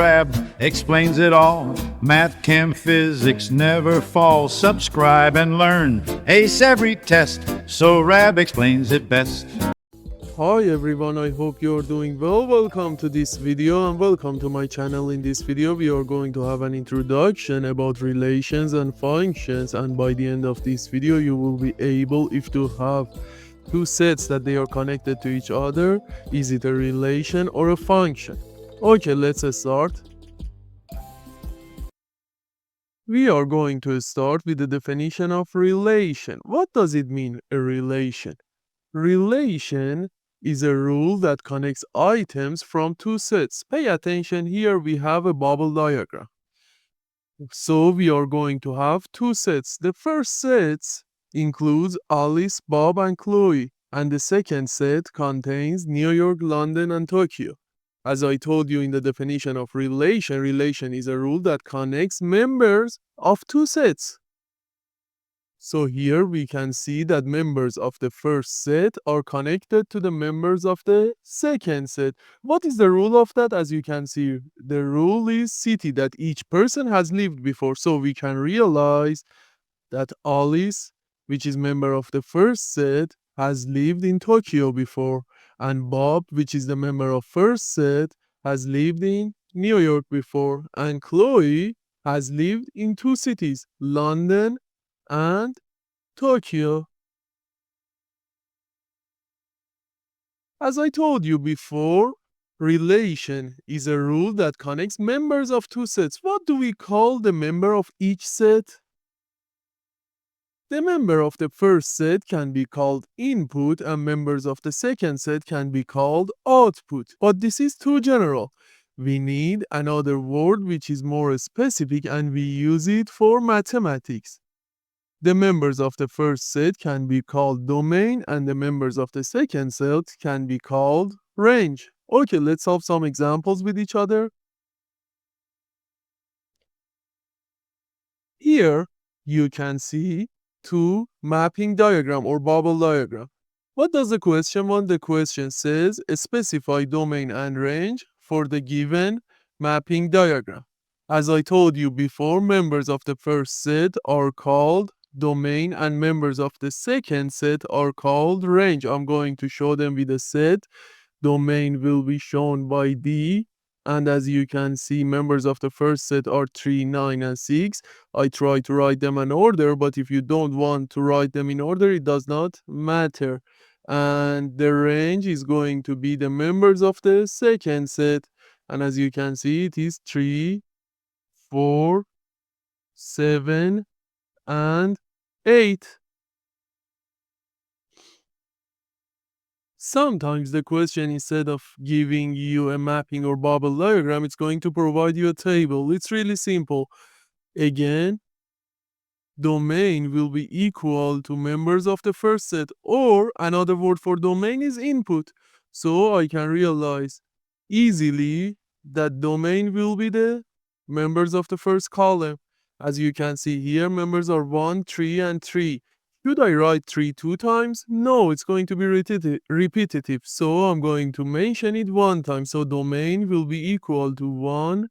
Rab explains it all. Math, chem, physics never fall. Subscribe and learn. Ace every test, so Rab explains it best. Hi everyone, I hope you're doing well. Welcome to this video and welcome to my channel. In this video we are going to have an introduction about relations and functions, and by the end of this video you will be able, if to have two sets that they are connected to each other, is it a relation or a function? Okay, let's start. We are going to start with the definition of relation. What does it mean, a relation? Relation is a rule that connects items from two sets. Pay attention, here we have a bubble diagram. So we are going to have two sets. The first set includes Alice, Bob, and Chloe, and the second set contains New York, London, and Tokyo. As I told you in the definition of relation, relation is a rule that connects members of two sets. So here we can see that members of the first set are connected to the members of the second set. What is the rule of that? As you can see, the rule is city, that each person has lived before. So we can realize that Alice, which is member of the first set, has lived in Tokyo before, and Bob, which is the member of first set, has lived in New York before, and Chloe has lived in two cities, London and Tokyo. As I told you before, relation is a rule that connects members of two sets. What do we call the member of each set? The member of the first set can be called input and members of the second set can be called output. But this is too general. We need another word which is more specific, and we use it for mathematics. The members of the first set can be called domain and the members of the second set can be called range. Okay, let's solve some examples with each other. Here you can see two mapping diagram or bubble diagram. What does the question want? The question says specify domain and range for the given mapping diagram. As I told you before, members of the first set are called domain and members of the second set are called range. I'm going to show them with a set. Domain will be shown by D, and as you can see, members of the first set are 3, 9, and 6. I try to write them in order, but if you don't want to write them in order, it does not matter. And the range is going to be the members of the second set, and as you can see, it is 3, 4, 7, and 8. Sometimes the question, instead of giving you a mapping or bubble diagram, it's going to provide you a table. It's really simple. Again, domain will be equal to members of the first set, or another word for domain is input. So I can realize easily that domain will be the members of the first column. As you can see here, members are 1, 3, and 3. Should I write 3 2 times? No, it's going to be repetitive. So I'm going to mention it one time. So domain will be equal to 1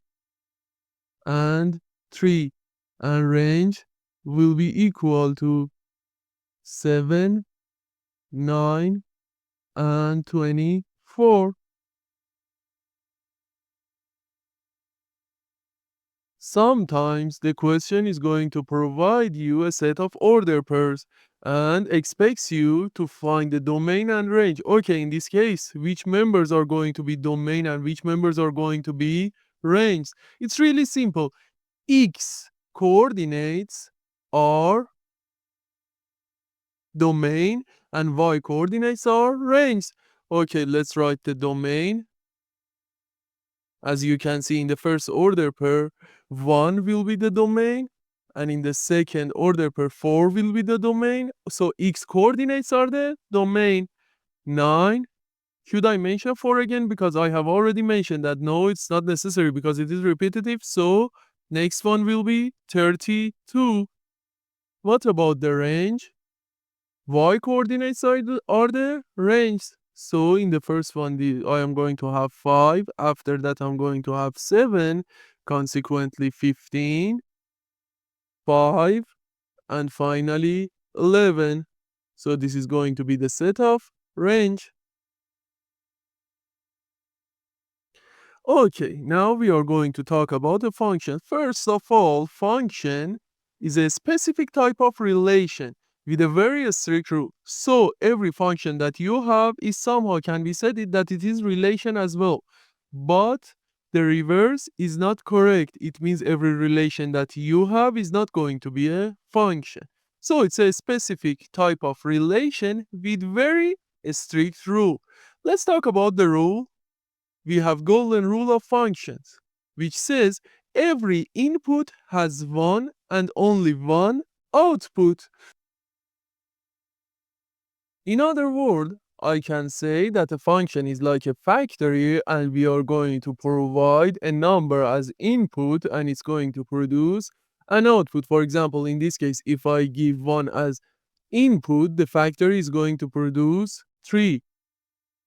and 3. And range will be equal to 7, 9, and 24. Sometimes the question is going to provide you a set of order pairs and expects you to find the domain and range. Okay, in this case, which members are going to be domain and which members are going to be range? It's really simple. X coordinates are domain and y coordinates are range. Okay, let's write the domain. As you can see in the first order pair, 1 will be the domain, and in the second order pair, 4 will be the domain. So x coordinates are the domain. 9. Should I mention 4 again? Because I have already mentioned that. No, it's not necessary because it is repetitive. So next one will be 32. What about the range? Y coordinates are the range. So in the first one, I am going to have 5. After that, I'm going to have 7. Consequently, 15, 5, and finally 11. So this is going to be the set of range. Okay, now we are going to talk about a function. First of all, function is a specific type of relation with a very strict rule. So every function that you have is somehow can be said that it is relation as well. But the reverse is not correct. It means every relation that you have is not going to be a function. So it's a specific type of relation with very strict rule. Let's talk about the rule. We have golden rule of functions, which says every input has one and only one output. In other words, I can say that a function is like a factory and we are going to provide a number as input and it's going to produce an output. For example, in this case, if I give 1 as input, the factory is going to produce 3.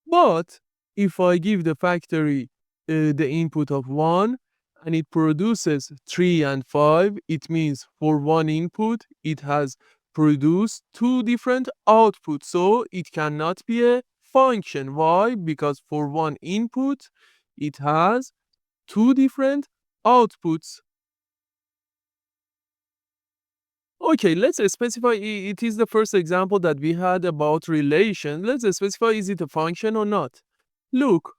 But if I give the factory the input of 1 and it produces 3 and 5, it means for one input it has produced two different outputs. So it cannot be a function. Why? Because for one input it has two different outputs. Okay, let's specify. It is the first example that we had about relation. Let's specify, is it a function or not? Look,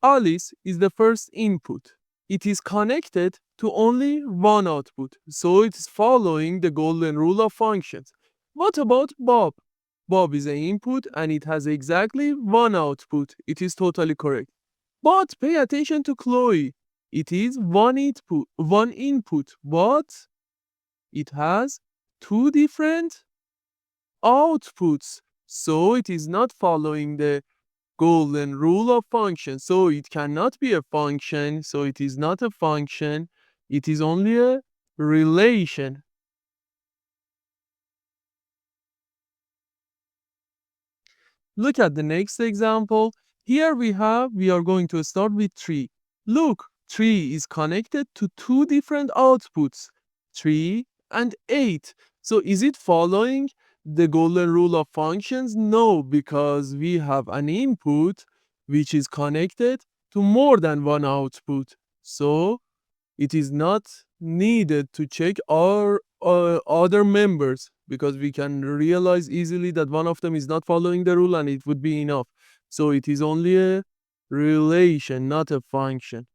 Alice is the first input. It is connected to only one output, so it is following the golden rule of functions. What about Bob? Bob is an input and it has exactly one output. It is totally correct. But pay attention to Chloe. It is one input, but it has two different outputs. So it is not following the golden rule of function. So it cannot be a function. So it is not a function. It is only a relation. Look at the next example. Here we are going to start with 3. Look, 3 is connected to two different outputs, 3 and 8. So is it following the golden rule of functions? No, because we have an input which is connected to more than one output. So it is not needed to check our other members because we can realize easily that one of them is not following the rule and it would be enough. So it is only a relation, not a function.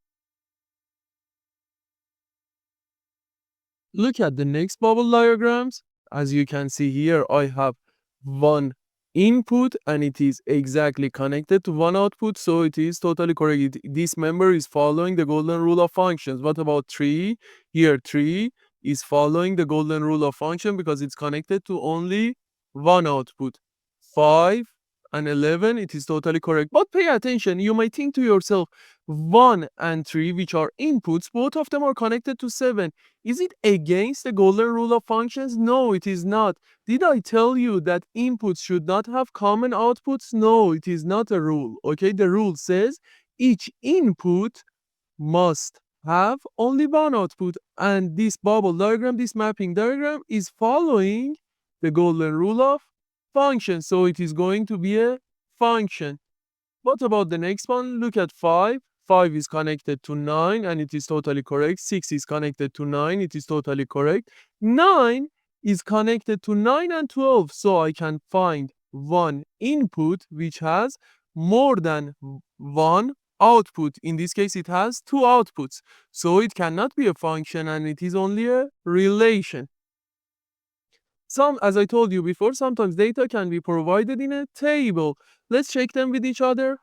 Look at the next bubble diagrams. As you can see here, I have one input and it is exactly connected to one output, so it is totally correct. This member is following the golden rule of functions. What about 3? Here 3 is following the golden rule of function because it's connected to only one output. 5 and 11, it is totally correct. But pay attention, you might think to yourself, 1 and 3, which are inputs, both of them are connected to 7. Is it against the golden rule of functions? No, it is not. Did I tell you that inputs should not have common outputs? No, it is not a rule. Okay, the rule says each input must have only one output. And this bubble diagram, this mapping diagram is following the golden rule of function. So it is going to be a function. What about the next one? Look at 5. 5 is connected to 9 and it is totally correct. 6 is connected to 9. It is totally correct. 9 is connected to 9 and 12. So I can find one input which has more than one output. In this case, it has two outputs. So it cannot be a function and it is only a relation. As I told you before, sometimes data can be provided in a table. Let's check them with each other.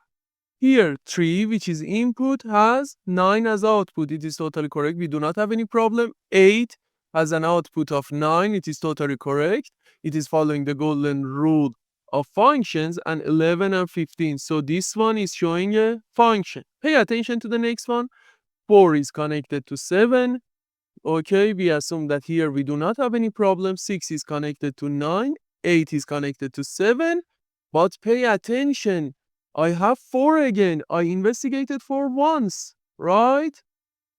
Here, 3, which is input, has 9 as output. It is totally correct. We do not have any problem. 8 has an output of 9. It is totally correct. It is following the golden rule of functions. And 11 and 15. So this one is showing a function. Pay attention to the next one. 4 is connected to 7. Okay, we assume that here we do not have any problem. 6 is connected to 9. 8 is connected to 7. But pay attention. I have 4 again. I investigated for once, right?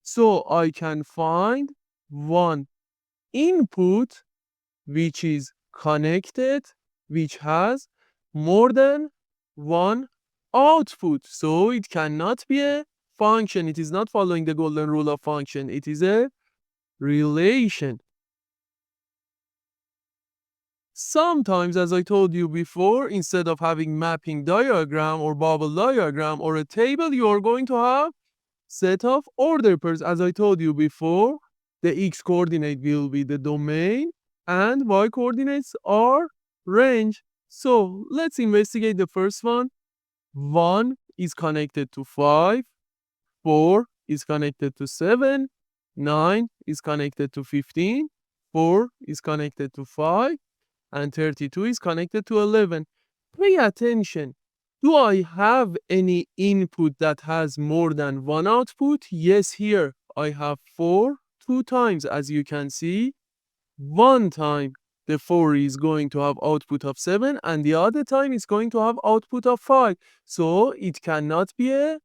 So I can find one input which is connected, which has more than one output. So it cannot be a function. It is not following the golden rule of function. It is a relation. Sometimes, as I told you before, instead of having mapping diagram or bubble diagram or a table, you are going to have set of order pairs. As I told you before, the x coordinate will be the domain and y coordinates are range. So let's investigate the first one. 1 is connected to 5, 4 is connected to 7, 9 is connected to 15, 4 is connected to 5, and 32 is connected to 11. Pay attention. Do I have any input that has more than one output? Yes, here I have 4 two times. As you can see, one time the 4 is going to have output of 7 and the other time it's going to have output of 5. So it cannot be a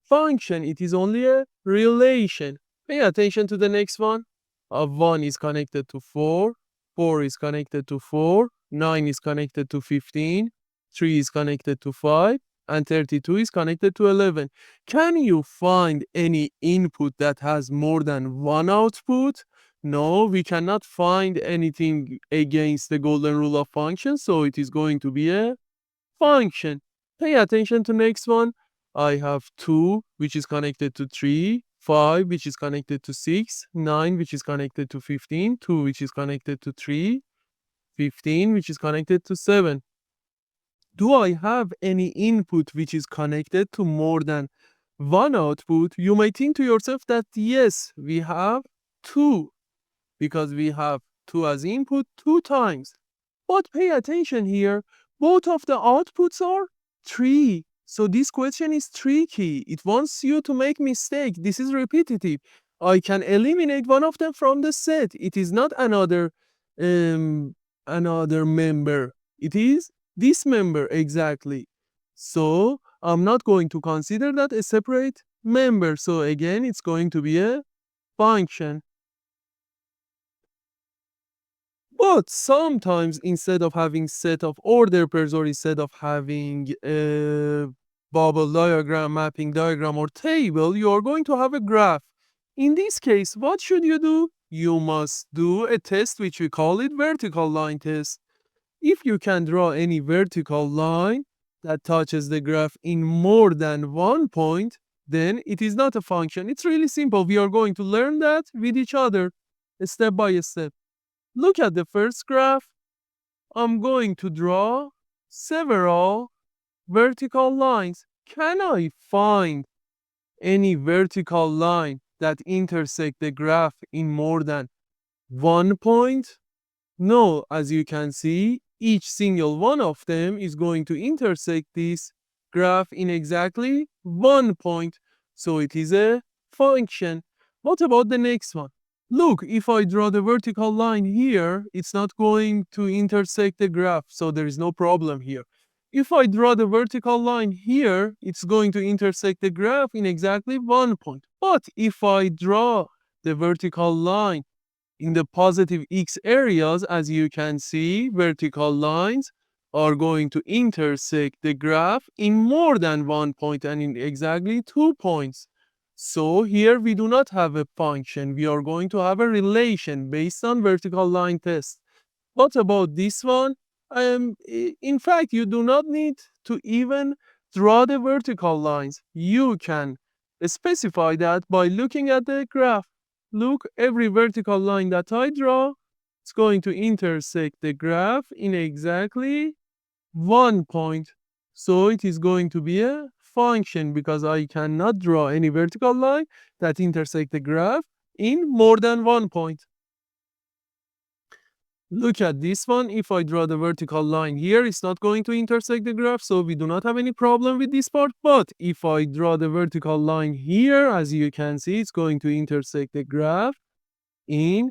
function. It is only a relation. Pay attention to the next one. 1 is connected to 4, 4 is connected to 4, 9 is connected to 15, 3 is connected to 5, and 32 is connected to 11. Can you find any input that has more than one output? No, we cannot find anything against the golden rule of functions, so it is going to be a function. Pay attention to next one. I have 2, which is connected to 3, 5, which is connected to 6, 9, which is connected to 15, 2, which is connected to 3, 15, which is connected to 7. Do I have any input which is connected to more than one output? You may think to yourself that yes, we have 2, because we have 2 as input 2 times. But pay attention here, both of the outputs are 3. So this question is tricky. It wants you to make mistake. This is repetitive. I can eliminate one of them from the set. It is not um another member. It is this member exactly. So I'm not going to consider that a separate member. So again, it's going to be a function. But sometimes instead of having set of order pairs or instead of having a bubble diagram, mapping diagram or table, you are going to have a graph. In this case, what should you do? You must do a test which we call it vertical line test. If you can draw any vertical line that touches the graph in more than one point, then it is not a function. It's really simple. We are going to learn that with each other, step by step. Look at the first graph. I'm going to draw several vertical lines. Can I find any vertical line that intersect the graph in more than one point? No, as you can see, each single one of them is going to intersect this graph in exactly one point. So it is a function. What about the next one? Look, if I draw the vertical line here, it's not going to intersect the graph, so there is no problem here. If I draw the vertical line here, it's going to intersect the graph in exactly one point. But if I draw the vertical line in the positive x areas, as you can see, vertical lines are going to intersect the graph in more than one point and in exactly 2 points. So here we do not have a function. We are going to have a relation based on vertical line test. What about this one? In fact, you do not need to even draw the vertical lines. You can specify that by looking at the graph. Look, every vertical line that I draw, it's going to intersect the graph in exactly one point. So it is going to be a function because I cannot draw any vertical line that intersect the graph in more than one point. Look at this one. If I draw the vertical line here, it's not going to intersect the graph, so we do not have any problem with this part. But if I draw the vertical line here, as you can see, it's going to intersect the graph in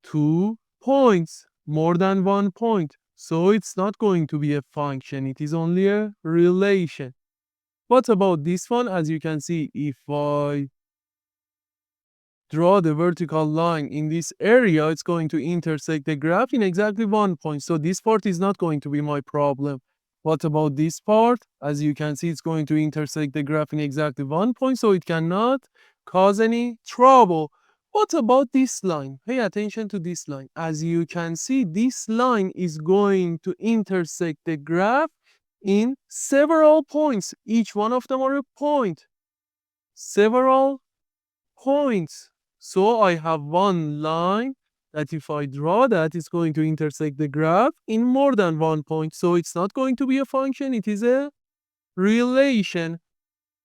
2 points, more than one point. So it's not going to be a function, it is only a relation. What about this one? As you can see, if I draw the vertical line in this area, it's going to intersect the graph in exactly 1 point. So this part is not going to be my problem. What about this part? As you can see, it's going to intersect the graph in exactly 1 point, so it cannot cause any trouble. What about this line? Pay attention to this line. As you can see, this line is going to intersect the graph in several points. Each one of them are a point. Several points. So I have one line that if I draw that, it's going to intersect the graph in more than 1 point. So it's not going to be a function, it is a relation.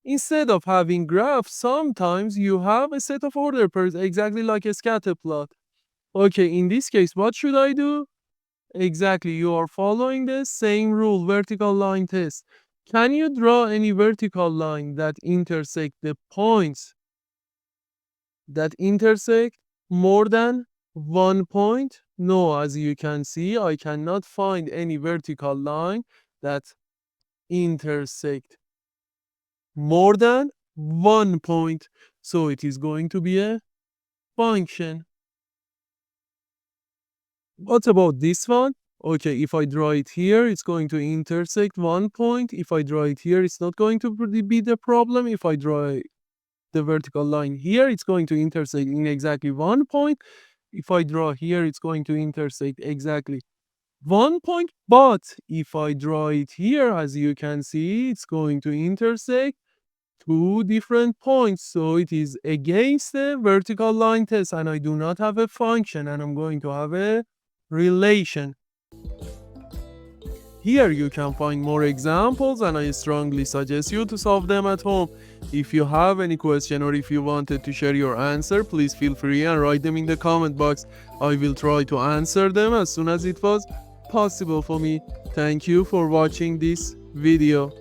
Instead of having graphs, sometimes you have a set of order pairs, exactly like a scatter plot. Okay, in this case, what should I do? Exactly, you are following the same rule, vertical line test. Can you draw any vertical line that intersect the points that intersect more than 1 point? No, as you can see, I cannot find any vertical line that intersect more than 1 point. So it is going to be a function. What about this one? Okay, if I draw it here, it's going to intersect 1 point. If I draw it here, it's not going to be the problem. If I draw the vertical line here, it's going to intersect in exactly 1 point. If I draw here, it's going to intersect exactly 1 point. But if I draw it here, as you can see, it's going to intersect 2 different points. So it is against the vertical line test, and I do not have a function, and I'm going to have a relation. Here you can find more examples, and I strongly suggest you to solve them at home. If you have any question or if you wanted to share your answer, please feel free and write them in the comment box. I will try to answer them as soon as it was possible for me. Thank you for watching this video.